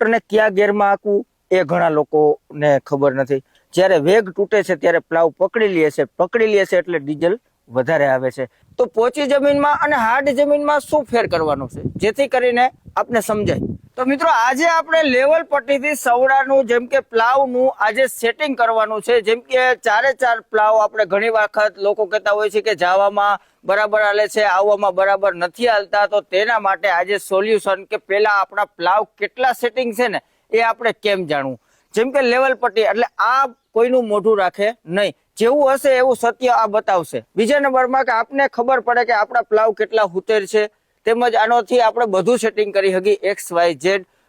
ટ્રેક્ટરને કયા ગેરમાં હાંકવું એ ઘણા લોકોને ખબર નથી. જ્યારે વેગ તૂટે છે ત્યારે પ્લાવ પકડી લે છે એટલે ડીઝલ વધારે આવે છે. તો પોચી જમીનમાં અને હાર્ડ જમીનમાં શું ફેર કરવાનું છે જેથી કરીને આપને સમજાય. તો મિત્રો આજે આપણે લેવલ પટ્ટીથી સવડાનું જેમ કે પ્લાવનું આજે સેટિંગ કરવાનું છે. જેમ કે ચારે ચાર પ્લાવ આપણે ઘણી વખત લોકો કહેતા હોય છે કે જાવામાં બરાબર હાલે છે, આવવામાં બરાબર નથી હાલતા. તો તેના માટે આજે સોલ્યુશન કે પેલા આપણા પ્લાવ કેટલા સેટિંગ છે ને એ આપણે કેમ જાણવું. જેમ કે લેવલ પટ્ટી એટલે આ કોઈનું મોઢું રાખે નહીં, જેવું હશે એવું સત્ય આ બતાવશે. બીજા નંબરમાં કે આપને ખબર પડે કે આપણા પ્લાવ કેટલા હુતેર છે, તેમજ આનોથી આપણે બધું સેટિંગ કરી શકીએ XYZ.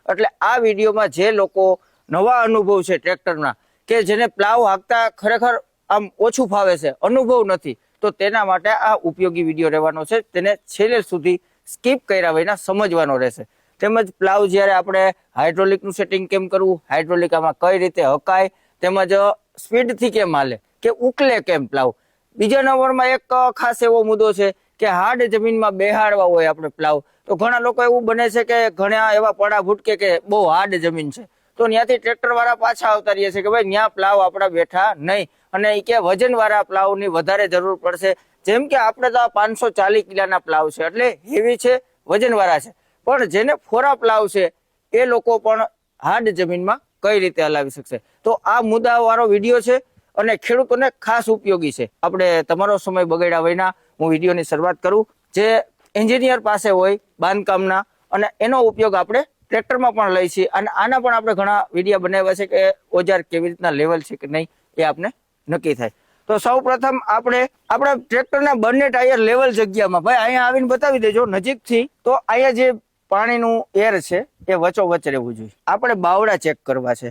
એટલે આ વિડીયોમાં જે લોકો નવા અનુભવ છે ટ્રેક્ટરના, કે જેને પ્લાવ હાંકતા ખરેખર આમ ઓછું ફાવે છે, અનુભવ નથી, તો તેના માટે આ ઉપયોગી વિડીયો રહેવાનો છે. તેને છેલ્લે સુધી સ્કીપ કર્યા વિના સમજવાનો રહેશે. તેમજ પ્લાવ જ્યારે આપણે હાઇડ્રોલિકનું સેટિંગ કેમ કરવું, હાઇડ્રોલિક આમાં કઈ રીતે હકાય, તેમજ સ્પીડથી કેમ હાલે કે ઉકલે કેમ પ્લાવ. બીજા નંબરમાં એક ખાસ એવો મુદ્દો છે કે હાર્ડ જમીનમાં બેહાડવા હોય આપણે પ્લાવ, તો ઘણા લોકો એવું બને છે કે ઘણા એવા પડા ભૂટકે કે બહુ હાર્ડ જમીન છે, તો ત્યાંથી ટ્રેક્ટર વાળા પાછા આવતા રહીએ છે કે ભાઈ ત્યાં પ્લાવ આપણા બેઠા નહીં, અને એ કે વજન વાળા પ્લાવની વધારે જરૂર પડશે. જેમ કે આપણે તો 540 કિલોના પ્લાવ છે એટલે હેવી છે, વજન વાળા છે, પણ જેને ફોરા પ્લાવ છે એ લોકો પણ હાર્ડ જમીનમાં કઈ રીતે હલાવી શકશે. તો આ મુદ્દા વાળો વિડીયો છે અને ખેડૂતોને ખાસ ઉપયોગી છે. આપણે તમારો સમય બગાડ્યા વિના હું વિડીયોની શરૂઆત કરું. જે એન્જિનિયર પાસે હોય બાંધકામના, અને એનો ઉપયોગ આપણે ટ્રેક્ટરમાં પણ લઈ છીએ, અને આના પણ આપણે ઘણા વિડીયો બનાવ્યા છે કે ઓજાર કેવી રીતના લેવલ છે કે નહીં એ આપણે નક્કી થાય. તો સૌ પ્રથમ આપણે આપણા ટ્રેક્ટરના બંને ટાયર લેવલ જગ્યામાં, ભાઈ અહીંયા આવીને બતાવી દેજો નજીકથી, તો અહીંયા જે પાણીનું એર છે એ વચ્ચોવચ્ચ રહેવું જોઈએ. આપણે બાવડા ચેક કરવા છે,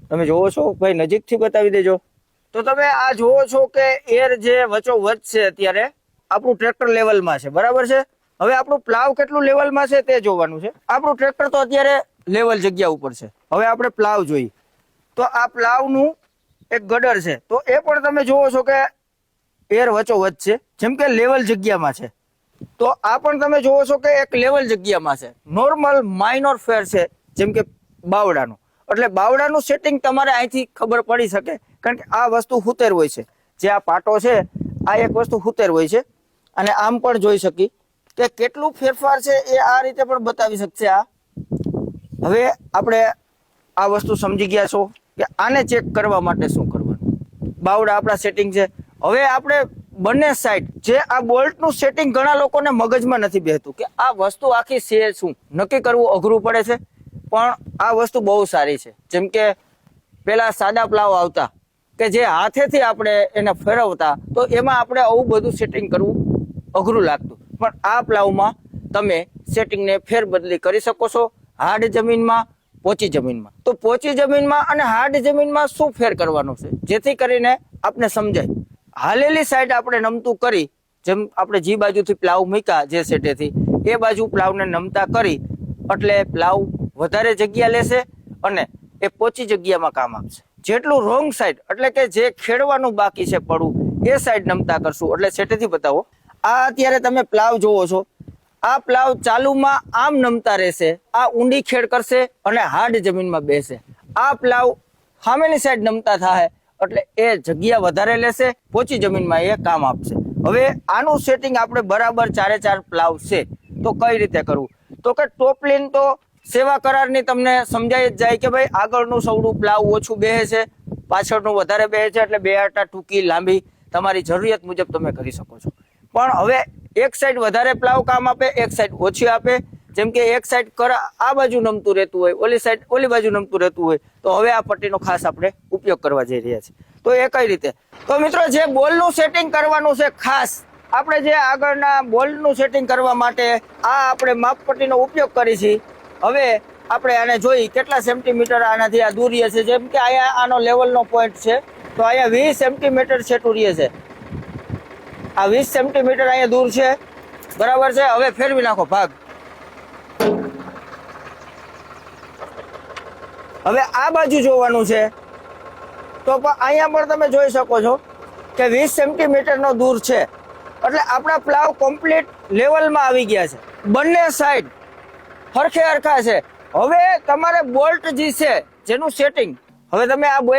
તમે જોવો છો ભાઈ, નજીકથી બતાવી દેજો. તો તમે આ જોવો છો કે એર જે વચ્ચોવચ્ચ છે અત્યારે આપણું ટ્રેક્ટર લેવલમાં છે, બરાબર છે. હવે આપણું પ્લાવ કેટલું લેવલમાં છે તે જોવાનું છે. આપણું ટ્રેક્ટર તો અત્યારે લેવલ જગ્યા ઉપર છે. હવે આપણે પ્લાવ જોઈએ તો આ પ્લાવનું એક ગડર છે, તો એ પણ તમે જોવો છો કે એર વચ્ચોવચ્ચ છે, જેમ કે લેવલ જગ્યામાં છે. તો આ પણ તમે જોવો છો કે એક લેવલ જગ્યામાં છે. નોર્મલ માઇનોર ફેર છે જેમ કે બાવડાનું. એટલે બાવડાનું સેટિંગ તમારે અહીંથી ખબર પડી શકે, કારણ કે આ વસ્તુ હુતેર હોય છે. જે આ પાટો છે આ એક વસ્તુ હુતેર હોય છે, અને આમ પણ જોઈ શકી કે કેટલું ફેરફાર છે એ આ રીતે પણ બતાવી શકશે આ. હવે આપણે આ વસ્તુ સમજી ગયા છો કે આને ચેક કરવા માટે શું કરવાનું. બાવડા આપણા સેટિંગ છે. હવે આપણે બંને સાઈડ જે આ બોલ્ટનું સેટિંગ ઘણા લોકોને મગજમાં નથી બેસતું કે આ વસ્તુ આખી છે શું, નક્કી કરવું અઘરું પડે છે. પણ આ વસ્તુ બહુ સારી છે. જેમ કે પેલા સાદા પ્લાવ આવતા કે જે હાથેથી આપણે એને ફેરવતા, તો એમાં આપણે આવું બધું સેટિંગ કરવું અઘરું લાગતું. પણ આ પ્લાવમાં તમે સેટિંગને ફેરબદલી કરી શકો છો, હાર્ડ જમીનમાં, પોચી જમીનમાં. તો પોચી જમીનમાં અને હાર્ડ જમીનમાં શું ફેર કરવાનું છે જેથી કરીને આપને સમજાય. હાલેલી સાઈડ આપણે નમતું કરી, જેમ આપણે જે બાજુથી પ્લાવ મૂક્યા જે સેટેથી એ બાજુ પ્લાવને નમતા કરી એટલે પ્લાવ વધારે જગ્યા લેશે અને એ પોચી જગ્યામાં કામ આપશે. જેટલું રોંગ સાઈડ એટલે કે જે ખેડવાનું બાકી છે પડવું એ સાઈડ નમતા કરશું. એટલે સેટેથી બતાવો. આ અત્યારે તમે પ્લાવ જોવો છો, આ પ્લાવ ચાલુમાં આમ નમતા રહેશે, આ ઊંડી ખેડ કરશે અને હાર્ડ જમીનમાં બેસે. આ પ્લાવ સામેની સાઈડ નમતા થાય એટલે એ જગ્યા વધારે લેશે, પોચી જમીનમાં એ કામ આપશે. હવે આનું સેટિંગ આપણે બરાબર ચારે ચાર પ્લાવ છે તો કઈ રીતે કરવું. તો કે ટોપલીન તો સેવા કરારની તમને સમજાય જ જાય કે ભાઈ આગળનું સૌડું પ્લાવ ઓછું બેસે છે, પાછળનું વધારે બેસે છે, એટલે બે આટા ટૂંકી લાંબી તમારી જરૂરિયાત મુજબ તમે કરી શકો છો. પણ હવે એક સાઈડ વધારે પ્લાવ કામ આપે, એક સાઈડ ઓછી આપે. જેમ કે એક સાઈડ આ બાજુ નમતું રહેતું હોય, ઓલી સાઈડ ઓલી બાજુ નમતું રહેતું હોય, તો હવે આ પટ્ટીનો ખાસ આપણે ઉપયોગ કરવા જઈ રહ્યા છીએ. તો એ કઈ રીતે, તો મિત્રો જે બોલનું સેટિંગ કરવાનું છે, ખાસ આપણે જે આગળના બોલનું સેટિંગ કરવા માટે આ આપણે માપપટ્ટીનો ઉપયોગ કરી છીએ. હવે આપણે આને જોઈ કેટલા સેન્ટીમીટર આનાથી આ દૂર રહે છે. જેમ કે અહીંયા આનો લેવલનો પોઈન્ટ છે, તો અહીંયા 20 સેન્ટીમીટર છેટું રહે છે. આ 20 સેન્ટીમીટર અહીંયા દૂર છે, બરાબર છે. હવે ફેરવી નાખો ભાગ. હવે આ બાજુ જોવાનું છે, તો અહીંયા પણ તમે જોઈ શકો છો કે 20 સેન્ટીમીટરનો દૂર છે. એટલે આપણા પ્લાવ કમ્પ્લીટ લેવલમાં આવી ગયા છે. બંને સાઈડ હરખે હરખા છે હવે તમારે બોલ્ટ જે છે જેનું સેટિંગ, હવે તમે આ બે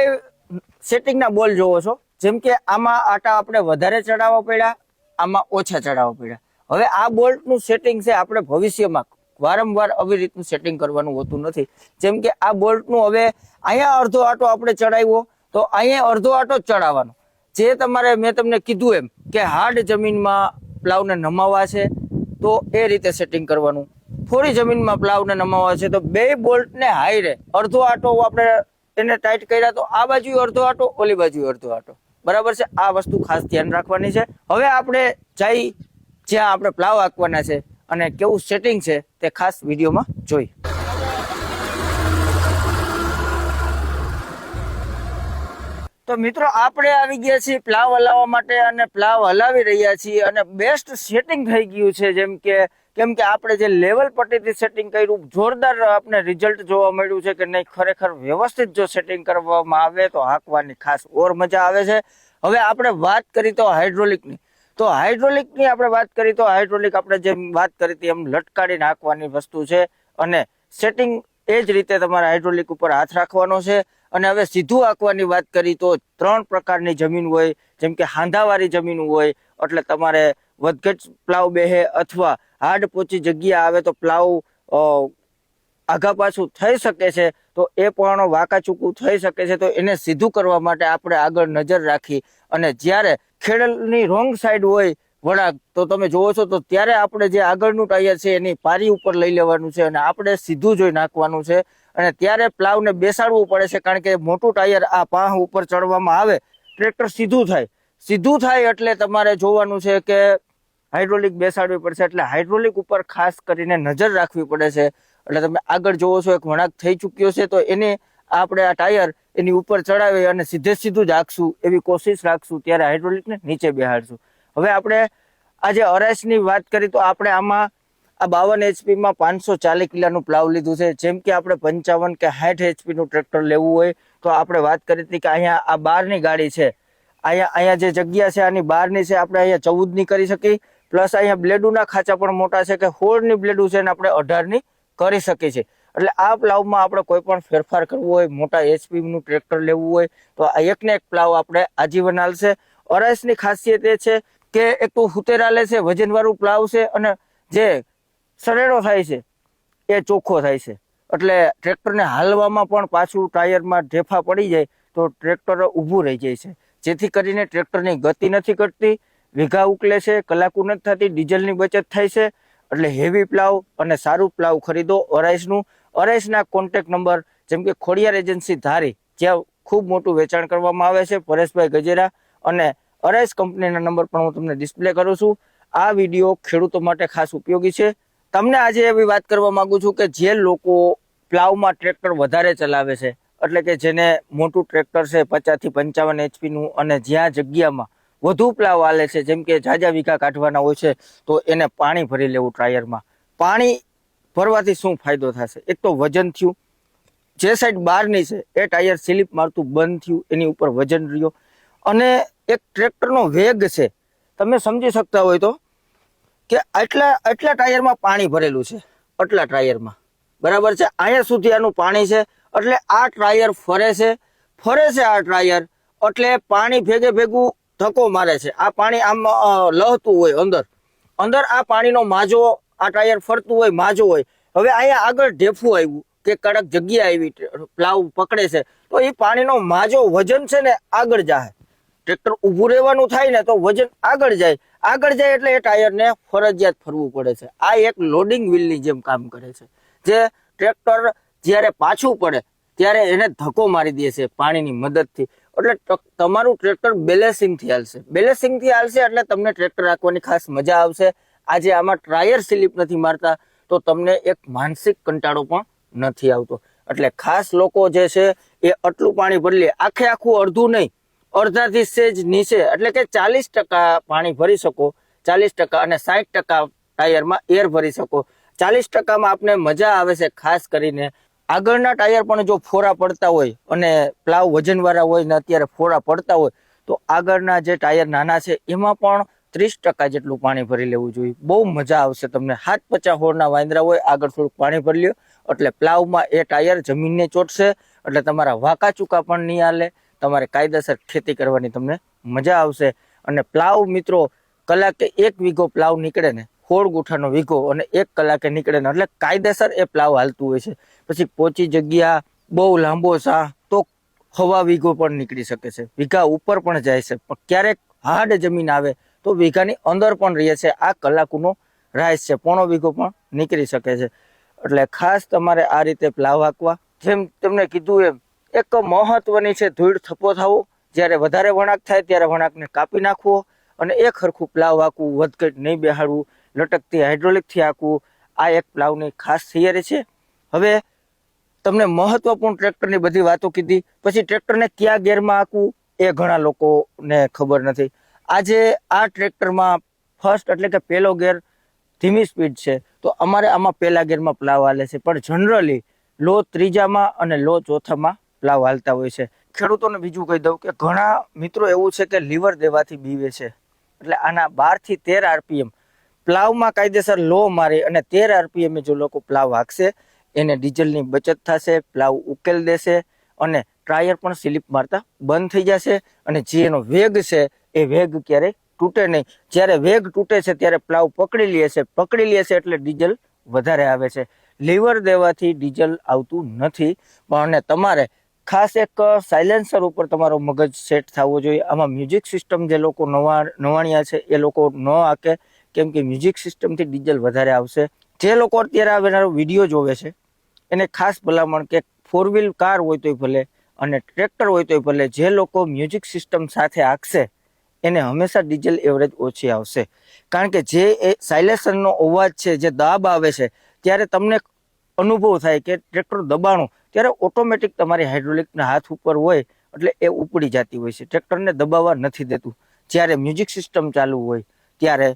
સેટિંગના બોલ જોવો છો, જેમ કે આમાં આટા આપણે વધારે ચડાવવા પડ્યા, આમાં ઓછા ચડાવવા પડ્યા. હવે આ બોલ્ટનું સેટિંગ છે આપણે ભવિષ્યમાં વારંવાર આવી રીતનું સેટિંગ કરવાનું હોતું નથી. જેમ કે આ બોલ્ટનું હવે અહીંયા અડધો આટો આપણે ચડાવ્યો તો અહીંયા અડધો આટો જ ચડાવવાનો. જે તમારે મેં તમને કીધું એમ કે હાર્ડ જમીનમાં પ્લાવને નમાવા છે તો એ રીતે સેટિંગ કરવાનું. થોડી જમીનમાં પ્લાવને નમાવા છે તો બે બોલ્ટને હાઈરે અડધો આટો આપણે એને ટાઈટ કર્યા તો આ બાજુ અડધો આટો, ઓલી બાજુ અડધો આટો. બરાબર છે? આ વસ્તુ ખાસ ધ્યાન રાખવાની છે. હવે આપણે જઈ જ્યાં આપણે પ્લાવ આંકવાના છે અને કેવું સેટિંગ છે તે ખાસ વિડીયોમાં જોઈ. તો મિત્રો આપણે આવી ગયા છીએ પ્લાવ હલાવવા માટે અને પ્લાવ હલાવી રહ્યા છીએ અને બેસ્ટ સેટિંગ થઈ ગયું છે. કેમ કે આપણે જે લેવલ પટ્ટીથી સેટિંગ કર્યું, જોરદાર આપણે રિઝલ્ટ જોવા મળ્યું છે કે નહીં. ખરેખર વ્યવસ્થિત જો સેટિંગ કરવામાં આવે તો હાંકવાની ખાસ ઓર મજા આવે છે. હવે આપણે વાત કરી તો હાઇડ્રોલિકની, આપણે વાત કરી તો હાઇડ્રોલિક આપણે જેમ વાત કરી હતી એમ લટકાડીને હાંકવાની વસ્તુ છે અને સેટિંગ એ જ રીતે તમારે હાઇડ્રોલિક ઉપર હાથ રાખવાનો છે. અને હવે સીધું આંકવાની વાત કરી તો 3 પ્રકારની જમીન હોય, જેમ કે હાંધાવાળી જમીન હોય એટલે તમારે વધઘટ પ્લાવ બેહે અથવા હાર્ડ પોચી જગ્યા આવે તો પ્લાવ આઘા પાછું થઈ શકે છે, તો એ પણ વાંકા ચૂકું થઈ શકે છે. તો એને સીધું કરવા માટે આપણે આગળ નજર રાખી અને જ્યારે ખેડલની રોંગ સાઈડ હોય વળાંક તો તમે જોવો છો તો ત્યારે આપણે જે આગળનું ટાયર છે એની પારી ઉપર લઈ લેવાનું છે અને આપણે સીધું જોઈ નાખવાનું છે. અને ત્યારે પ્લાવને બેસાડવું પડે છે, કારણ કે મોટું ટાયર આ પાહ ઉપર ચડવામાં આવે ટ્રેક્ટર સીધું થાય એટલે તમારે જોવાનું છે કે હાઇડ્રોલિક બેસાડવી પડશે. એટલે હાઇડ્રોલિક ઉપર ખાસ કરીને નજર રાખવી પડે છે. એટલે તમે આગળ જોવો છો એક વળાંક થઈ ચૂક્યો છે તો એને આપણે આ ટાયર એની ઉપર ચડાવી અને સીધું જ આંકશું એવી કોશિશ રાખશું, ત્યારે હાઇડ્રોલિકને નીચે બેહાડશું. હવે આપણે આજે અરાઈસની વાત કરી તો આપણે આમાં આ 52 HP માં 540 કિલોનું પ્લાવ લીધું છે. જેમ કે આપણે 55 કે 60 HP નું ટ્રેક્ટર લેવું હોય તો આપણે વાત કરી હતી કે અહીંયા આ 12ની ગાડી છે, અહીંયા જે જગ્યા છે આની 12ની છે, આપણે અહીંયા 14 ની કરી શકીએ. પ્લસ અહીંયા બ્લેડુના ખાંચા પણ મોટા છે કે 16ની બ્લેડુ છે અને આપણે 18ની કરી શકીએ છીએ. એટલે આ પ્લાવમાં આપણે કોઈ પણ ફેરફાર કરવો હોય, મોટા HP નું ટ્રેક્ટર લેવું હોય તો આ એકને એક પ્લાવ આપણે આજીવન હાલશે. અરાઈસની ખાસિયત એ છે કે એક તો હુતેરા લે છે, વજનવાળું પ્લાવ છે અને જે સરેડો થાય છે એ ચોખ્ખો થાય છે. એટલે ટ્રેક્ટરને હાલવામાં પણ પાછું ટાયરમાં ઢેફા પડી જાય તો ટ્રેક્ટર ઊભું રહી જાય છે, જેથી કરીને ટ્રેક્ટરની ગતિ નથી ઘટતી, વીઘા ઉકલે છે, કલાકો નથી થતી, ડીઝલની બચત થાય છે. એટલે હેવી પ્લાવ અને સારું પ્લાવ ખરીદો અરાઈસનું. અરાઈસના કોન્ટેક્ટ નંબર જેમ કે ખોડિયાર એજન્સી ધારી, જ્યાં ખૂબ મોટું વેચાણ કરવામાં આવે છે, પરેશભાઈ ગજેરા, અને અરાઈસ કંપનીના નંબર પણ હું તમને ડિસ્પ્લે કરું છું. આ વિડીયો ખેડૂતો માટે ખાસ ઉપયોગી છે. તમને આજે એવી વાત કરવા માંગુ છું કે જે લોકો પ્લાવમાં ટ્રેક્ટર વધારે ચલાવે છે, એટલે કે જેને મોટું ટ્રેક્ટર છે 50 થી 55 HP નું અને જ્યાં જગ્યામાં વધુ પ્લાવ હાલે છે, જેમ કે જાજા વીઘા કાઢવાના હોય છે, તો એને પાણી ભરી લેવું ટાયરમાં. પાણી ભરવાથી શું ફાયદો થશે? એક તો વજન થયું, જે સાઈડ બહારની છે એ ટાયર સ્લીપ મારતું બંધ થયું, એની ઉપર વજન રહ્યો. અને એક ટ્રેક્ટરનો વેગ છે, તમે સમજી શકતા હોય તો કે આટલા ટાયરમાં પાણી ભરેલું છે, આટલા ટાયરમાં, બરાબર છે, અહીંયા સુધી આનું પાણી છે. એટલે આ ટાયર ફરે છે આ ટાયર, એટલે પાણી ભેગું ધક્કો મારે છે. આ પાણી આમ લહતું હોય અંદર આ પાણીનો માજો, આ ટાયર ફરતું હોય, માજો હોય. હવે અહીંયા આગળ ઢેફું આવ્યું કે કડક જગ્યા આવી, પ્લાવ પકડે છે તો એ પાણીનો માજો વજન છે ને આગળ જાય. ટ્રેક્ટર ઊભું રહેવાનું થાય ને તો વજન આગળ જાય એટલે એ ટાયરને ફરજિયાત ફરવું પડે છે. આ એક લોડિંગ વ્હીલની જેમ કામ કરે છે, જે ટ્રેક્ટર જ્યારે પાછું પડે ત્યારે એને ધક્કો મારી દે છે પાણીની મદદથી. એટલે તમારું ટ્રેક્ટર બેલેન્સિંગથી હાલશે એટલે તમને ટ્રેક્ટર રાખવાની ખાસ મજા આવશે. આજે આમાં ટાયર સ્લીપ નથી મારતા તો તમને એક માનસિક કંટાળો પણ નથી આવતો. એટલે ખાસ લોકો જે છે એ આટલું પાણી ભરી લે, આખું અડધું નહીં, અડધાથી સેજ નીચે, એટલે કે 40% પાણી ભરી શકો, 40% અને 60% ટાયરમાં એર ભરી શકો. 40%માં આપણે મજા આવે છે. ખાસ કરીને આગળના ટાયર પણ જો ફોરા પડતા હોય અને પ્લાવ વજનવાળા હોય ને અત્યારે ફોરા પડતા હોય તો આગળના જે ટાયર નાના છે એમાં પણ 30% જેટલું પાણી ભરી લેવું જોઈએ. બહુ મજા આવશે તમને. 750 હોળના વાંદરા હોય, આગળ થોડુંક પાણી ભરી લ્યો એટલે પ્લાવમાં એ ટાયર જમીનને ચોટશે, એટલે તમારા વાંકા ચૂકા પણ નહીં હાલે, તમારે કાયદેસર ખેતી કરવાની તમને મજા આવશે. અને પ્લાવ મિત્રો કલાકે 1 વીઘો પ્લાવ નીકળે ને, 16 ગુઠાનો વીઘો, અને 1 કલાકે નીકળે ને, એટલે કાયદેસર એ પ્લાવ હાલતું હોય છે. પછી પોચી જગ્યા બહુ લાંબો સા તો 1.25 વીઘો પણ નીકળી શકે છે, વીઘા ઉપર પણ જાય છે. પણ ક્યારેક હાર્ડ જમીન આવે તો વીઘાની અંદર પણ રહે છે. આ કલાકનો રાઈસ છે, 1.25 વીઘો પણ નીકળી શકે છે. એટલે ખાસ તમારે આ રીતે પ્લાવ હાંકવા. જેમ તમને કીધું એમ એક મહત્વની છે ધૂળ થપ્પો થવો. જ્યારે વધારે વણાક થાય ત્યારે વણાકને કાપી નાખવો અને એક હરખું પ્લાવ હાંકવું, વધઘટ નહીં બેહાડવું, લટકતી હાઇડ્રોલિકથી હાંકવું. આ એક પ્લાવની ખાસ થિયરી છે. હવે તમને મહત્વપૂર્ણ ટ્રેક્ટરની બધી વાતો કીધી, પછી ટ્રેક્ટરને કયા ગેરમાં હાંકવું એ ઘણા લોકોને ખબર નથી. આજે આ ટ્રેક્ટરમાં ફર્સ્ટ એટલે કે પહેલો ગેર ધીમી સ્પીડ છે, તો અમારે આમાં પહેલા ગેરમાં પ્લાવ હાલે છે, પણ જનરલી લો ત્રીજામાં અને લો ચોથામાં પ્લાવ હાલતા હોય છે. ખેડૂતોને બીજું કહી દઉં કે ઘણા મિત્રો એવું છે કે લીવર દેવાથી બીવે છે, એટલે આના 12 થી 13 આરપીએમ પ્લાવમાં કાયદેસર લો મારી અને 13 આરપીએમ જો લોકો પ્લાવ હાંકશે, એને ડીઝલની બચત થશે, પ્લાવ ઉકેલ દેશે અને ટાયર પણ સ્લીપ મારતા બંધ થઈ જશે. અને જે એનો વેગ છે એ વેગ ક્યારેય તૂટે નહીં. જ્યારે વેગ તૂટે છે ત્યારે પ્લાવ પકડી લે છે એટલે ડીઝલ વધારે આવે છે. લીવર દેવાથી ડીઝલ આવતું નથી. અને તમારે ખાસ એક સાયલેન્સર ઉપર તમારો મગજ સેટ થવો જોઈએ. આમાં મ્યુઝિક સિસ્ટમ જે લોકો નવાણિયા છે એ લોકો ન હાકે, કેમ કે મ્યુઝિક સિસ્ટમથી ડીઝલ વધારે આવશે. જે લોકો અત્યારે આવનારો વિડીયો જોવે છે એને ખાસ ભલામણ કે 4 વ્હીલ કાર હોય તોય ભલે અને ટ્રેક્ટર હોય તોય ભલે, જે લોકો મ્યુઝિક સિસ્ટમ સાથે હાંકશે એને હંમેશા ડીઝલ એવરેજ ઓછી આવશે. કારણ કે જે એ સાયલેન્સરનો અવાજ છે, જે દાબ આવે છે, ત્યારે તમને અનુભવ થાય કે ટ્રેક્ટર દબાણું, ત્યારે ઓટોમેટિક તમારી હાઇડ્રોલિકના હાથ ઉપર હોય એટલે એ ઉપડી જતી હોય છે, ટ્રેક્ટરને દબાવવા નથી દેતું. જ્યારે મ્યુઝિક સિસ્ટમ ચાલુ હોય ત્યારે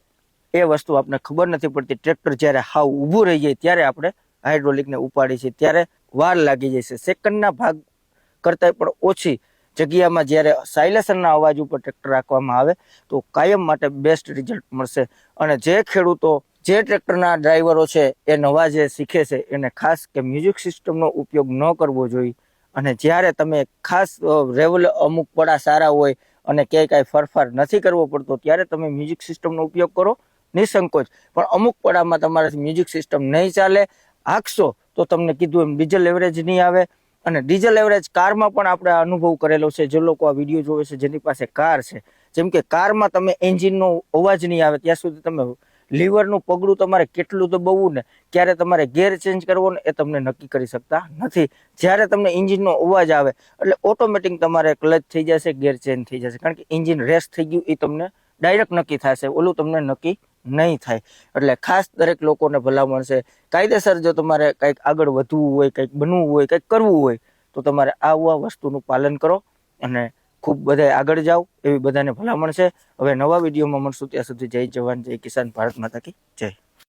એ વસ્તુ આપણે ખબર નથી પડતી. ટ્રેક્ટર જ્યારે હાવ ઊભું રહી જાય ત્યારે આપણે હાઇડ્રોલિકને ઉપાડી છે, ત્યારે વાર લાગી જાય છે. સેકન્ડના ભાગ કરતાં પણ ઓછી જગ્યામાં જ્યારે સાયલેન્સરના અવાજ ઉપર ટ્રેક્ટર રાખવામાં આવે તો કાયમ માટે બેસ્ટ રિઝલ્ટ મળશે. અને જે ખેડૂતો, જે ટ્રેક્ટરના ડ્રાઈવરો છે એ નવા જે શીખે છે એને ખાસ કે મ્યુઝિક સિસ્ટમનો ઉપયોગ ન કરવો જોઈએ. અને જ્યારે તમે ખાસ રેવલ અમુક પડા સારા હોય અને ક્યાંય કાંઈ ફરફાર નથી કરવો પડતો ત્યારે તમે મ્યુઝિક સિસ્ટમનો ઉપયોગ કરો નિસંકોચ. પણ અમુક પડામાં તમારે મ્યુઝિક સિસ્ટમ નહીં ચાલે, હાંકશો તો તમને કીધું એમ ડીઝલ એવરેજ નહીં આવે. અને ડીઝલ એવરેજ કારમાં પણ આપણે અનુભવ કરેલો છે. જે લોકો આ વિડીયો જોવે છે જેની પાસે કાર છે, જેમ કે કારમાં તમે એન્જિનનો અવાજ નહીં આવે ત્યાં સુધી તમે લીવરનું પગડું તમારે કેટલું દબાવવું ને ક્યારે તમારે ગેર ચેન્જ કરવો ને એ તમને નક્કી કરી શકતા નથી. જ્યારે તમને એન્જિનનો અવાજ આવે એટલે ઓટોમેટિક તમારે ક્લચ થઈ જશે, ગેર ચેન્જ થઈ જશે, કારણ કે એન્જિન રેસ થઈ ગયું એ તમને ડાયરેક્ટ નક્કી થશે, ઓલું તમને નક્કી નહીં થાય. એટલે ખાસ દરેક લોકોને ભલામણ છે, કાયદેસર જો તમારે કંઈક આગળ વધવું હોય, કંઈક બનવું હોય, કંઈક કરવું હોય તો તમારે આ વસ્તુનું પાલન કરો અને ખૂબ બધાય આગળ જાઓ એવી બધાને ભલામણ છે. હવે નવા વિડીયોમાં મળશું, ત્યાં સુધી જય જવાન જય કિસાન, ભારત માતા કી જય.